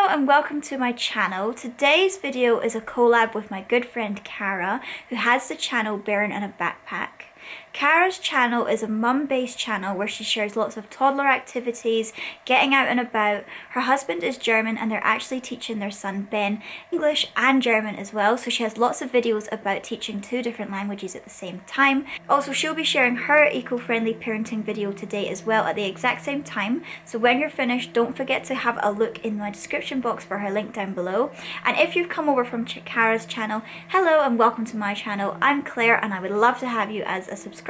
And welcome to my channel. Today's video is a collab with my good friend Cara, who has the channel Bairn and a Backpack. Cara's channel is a mum-based channel where she shares lots of toddler activities, getting out and about. Her husband is German and they're actually teaching their son Ben English and German as well, so she has lots of videos about teaching two different languages at the same time. Also, she'll be sharing her eco-friendly parenting video today as well at the exact same time, so when you're finished, don't forget to have a look in my description box for her link down below. And if you've come over from Cara's channel, hello and welcome to my channel. I'm Claire and I would love to have you as a subscriber.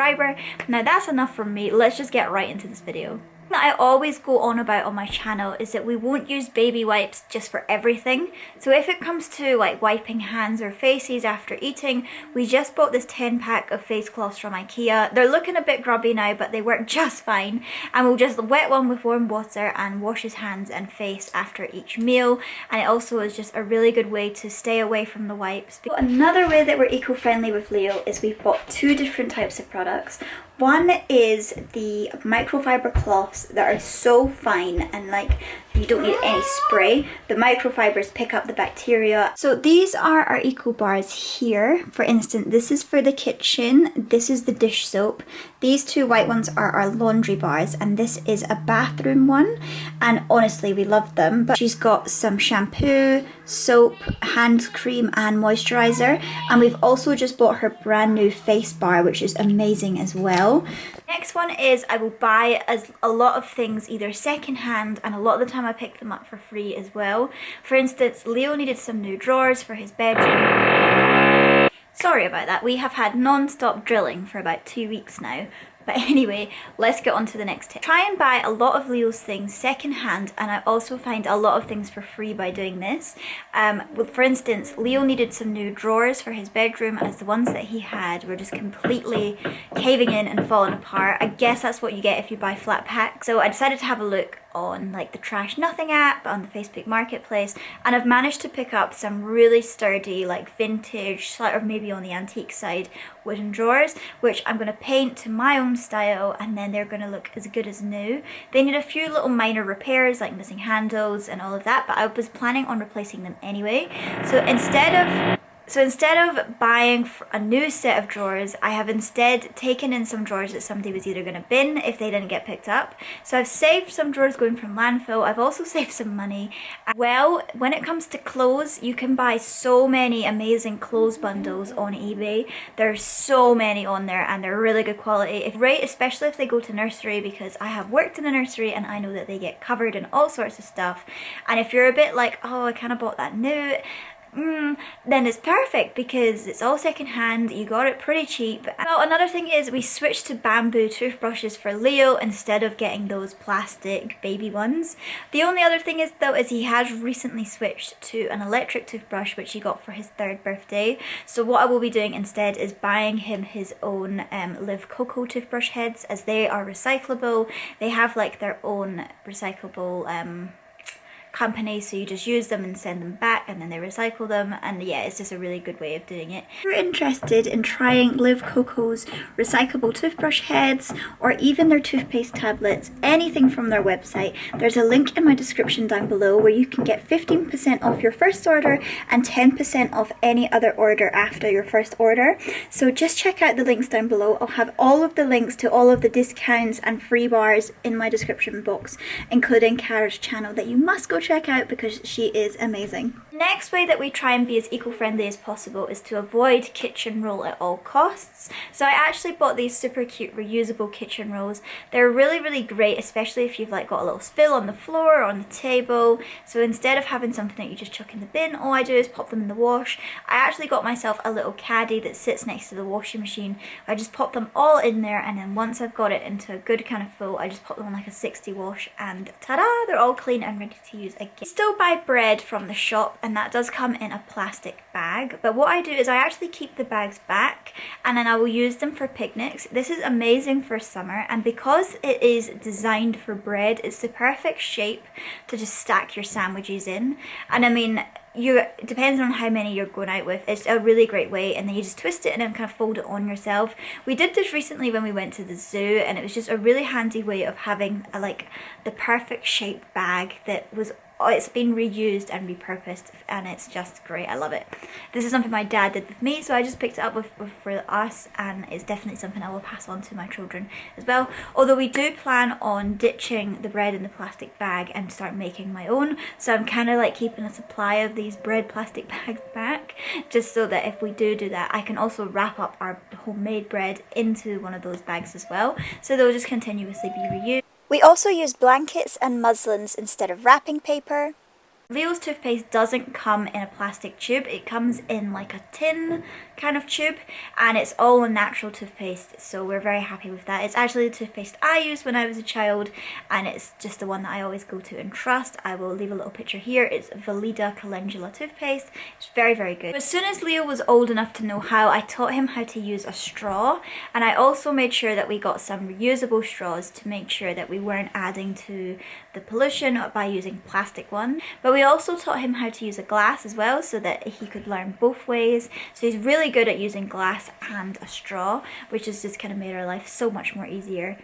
Now that's enough from me, let's just get right into this video. That I always go on about on my channel is that we won't use baby wipes just for everything. So if it comes to like wiping hands or faces after eating, we just bought this 10 pack of face cloths from IKEA. They're looking a bit grubby now, but they work just fine. And we'll just wet one with warm water and wash his hands and face after each meal. And it also is just a really good way to stay away from the wipes. But another way that we're eco-friendly with Leo is we've bought two different types of products. One is the microfiber cloths that are so fine and like you don't need any spray. The microfibers pick up the bacteria. So these are our eco bars here. For instance, this is for the kitchen. This is the dish soap. These two white ones are our laundry bars and this is a bathroom one. And honestly, we love them. But she's got some shampoo, soap, hand cream and moisturizer. And we've also just bought her brand new face bar, which is amazing as well. Next one is I will buy a lot of things either second hand, and a lot of the time I pick them up for free as well. For instance, Leo needed some new drawers for his bedroom. Sorry about that, we have had non-stop drilling for about 2 weeks now. But anyway, let's get on to the next tip. Try and buy a lot of Leo's things second hand, and I also find a lot of things for free by doing this. For instance, Leo needed some new drawers for his bedroom as the ones that he had were just completely caving in and falling apart. I guess that's what you get if you buy flat pack. So I decided to have a look on like the Trash Nothing app on the Facebook Marketplace, and I've managed to pick up some really sturdy, like vintage, sort of maybe on the antique side, wooden drawers, which I'm going to paint to my own style, and then they're going to look as good as new. They need a few little minor repairs like missing handles and all of that, but I was planning on replacing them anyway. So instead of buying a new set of drawers, I have instead taken in some drawers that somebody was either going to bin if they didn't get picked up. So I've saved some drawers going from landfill. I've also saved some money. Well, when it comes to clothes, you can buy so many amazing clothes bundles on eBay. There's so many on there and they're really good quality. Right, especially if they go to nursery, because I have worked in a nursery and I know that they get covered in all sorts of stuff. And if you're a bit like, oh, I kind of bought that new, then it's perfect because it's all secondhand. You got it pretty cheap. Well, another thing is we switched to bamboo toothbrushes for Leo instead of getting those plastic baby ones. The only other thing is though is he has recently switched to an electric toothbrush which he got for his 3rd birthday. So what I will be doing instead is buying him his own Live Cocoa toothbrush heads, as they are recyclable. They have like their own recyclable company, so you just use them and send them back and then they recycle them, and yeah, it's just a really good way of doing it. If you're interested in trying Live Cocoa's recyclable toothbrush heads or even their toothpaste tablets, anything from their website, there's a link in my description down below where you can get 15% off your first order and 10% off any other order after your first order. So just check out the links down below. I'll have all of the links to all of the discounts and free bars in my description box, including Cara's channel that you must go check out because she is amazing. Next way that we try and be as eco-friendly as possible is to avoid kitchen roll at all costs. So I actually bought these super cute reusable kitchen rolls. They're really great, especially if you've like got a little spill on the floor or on the table. So instead of having something that you just chuck in the bin, all I do is pop them in the wash. I actually got myself a little caddy that sits next to the washing machine. I just pop them all in there, and then once I've got it into a good kind of full, I just pop them on like a 60 wash, and ta-da, they're all clean and ready to use again. Still buy bread from the shop, and that does come in a plastic bag, but what I do is I actually keep the bags back and then I will use them for picnics. This is amazing for summer, and because it is designed for bread, it's the perfect shape to just stack your sandwiches in. And I mean, it depends on how many you're going out with. It's a really great way, and then you just twist it and then kind of fold it on yourself. We did this recently when we went to the zoo, and it was just a really handy way of having like the perfect shaped bag that was it's been reused and repurposed, and it's just great. I love it. This is something my dad did with me, so I just picked it up for us, and it's definitely something I will pass on to my children as well. Although we do plan on ditching the bread in the plastic bag and start making my own, so I'm kind of like keeping a supply of these bread plastic bags back, just so that if we do that, I can also wrap up our homemade bread into one of those bags as well, so they'll just continuously be reused. We also use blankets and muslins instead of wrapping paper. Leo's toothpaste doesn't come in a plastic tube, it comes in like a tin kind of tube, and it's all a natural toothpaste, so we're very happy with that. It's actually the toothpaste I used when I was a child, and it's just the one that I always go to and trust. I will leave a little picture here. It's Veleda Calendula toothpaste. It's very, very good. As soon as Leo was old enough to know how, I taught him how to use a straw, and I also made sure that we got some reusable straws to make sure that we weren't adding to the pollution by using plastic one. But we also taught him how to use a glass as well, so that he could learn both ways. So he's really good at using glass and a straw, which has just kind of made our life so much more easier.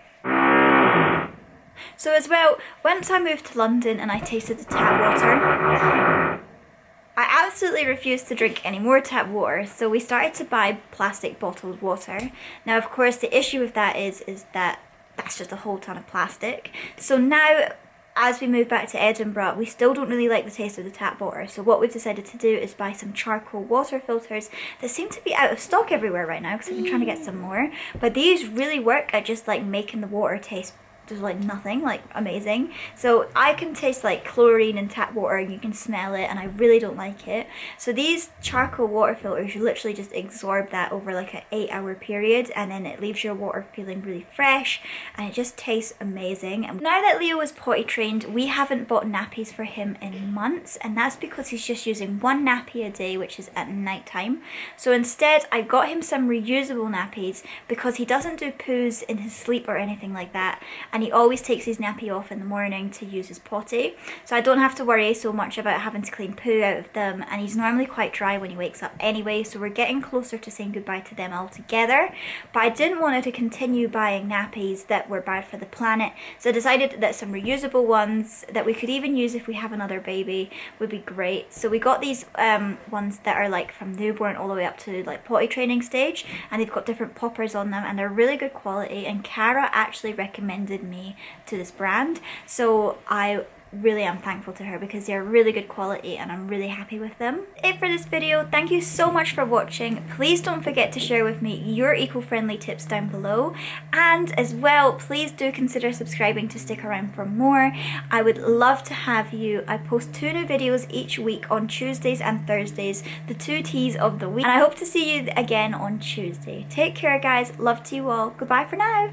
So as well, once I moved to London and I tasted the tap water, I absolutely refused to drink any more tap water, so we started to buy plastic bottled water. Now of course the issue with that is that that's just a whole ton of plastic. So now, as we move back to Edinburgh, we still don't really like the taste of the tap water, so what we've decided to do is buy some charcoal water filters that seem to be out of stock everywhere right now, because I've been trying to get some more. But these really work at just like making the water taste just like nothing, like amazing. So I can taste like chlorine in tap water, and you can smell it, and I really don't like it. So these charcoal water filters, you literally just absorb that over like an 8-hour period, and then it leaves your water feeling really fresh, and it just tastes amazing. And now that Leo is potty trained, we haven't bought nappies for him in months, and that's because he's just using one nappy a day, which is at night time. So instead I got him some reusable nappies, because he doesn't do poos in his sleep or anything like that, and he always takes his nappy off in the morning to use his potty, so I don't have to worry so much about having to clean poo out of them, and he's normally quite dry when he wakes up anyway, so we're getting closer to saying goodbye to them altogether. But I didn't want to continue buying nappies that were bad for the planet, so I decided that some reusable ones that we could even use if we have another baby would be great. So we got these ones that are like from newborn all the way up to like potty training stage, and they've got different poppers on them, and they're really good quality, and Cara actually recommended me to this brand, so I really am thankful to her because they're really good quality and I'm really happy with them. That's it for this video. Thank you so much for watching. Please don't forget to share with me your eco-friendly tips down below, and as well please do consider subscribing to stick around for more. I would love to have you. I post 2 new videos each week on Tuesdays and Thursdays, the 2 teas of the week, and I hope to see you again on Tuesday. Take care guys, love to you all, goodbye for now.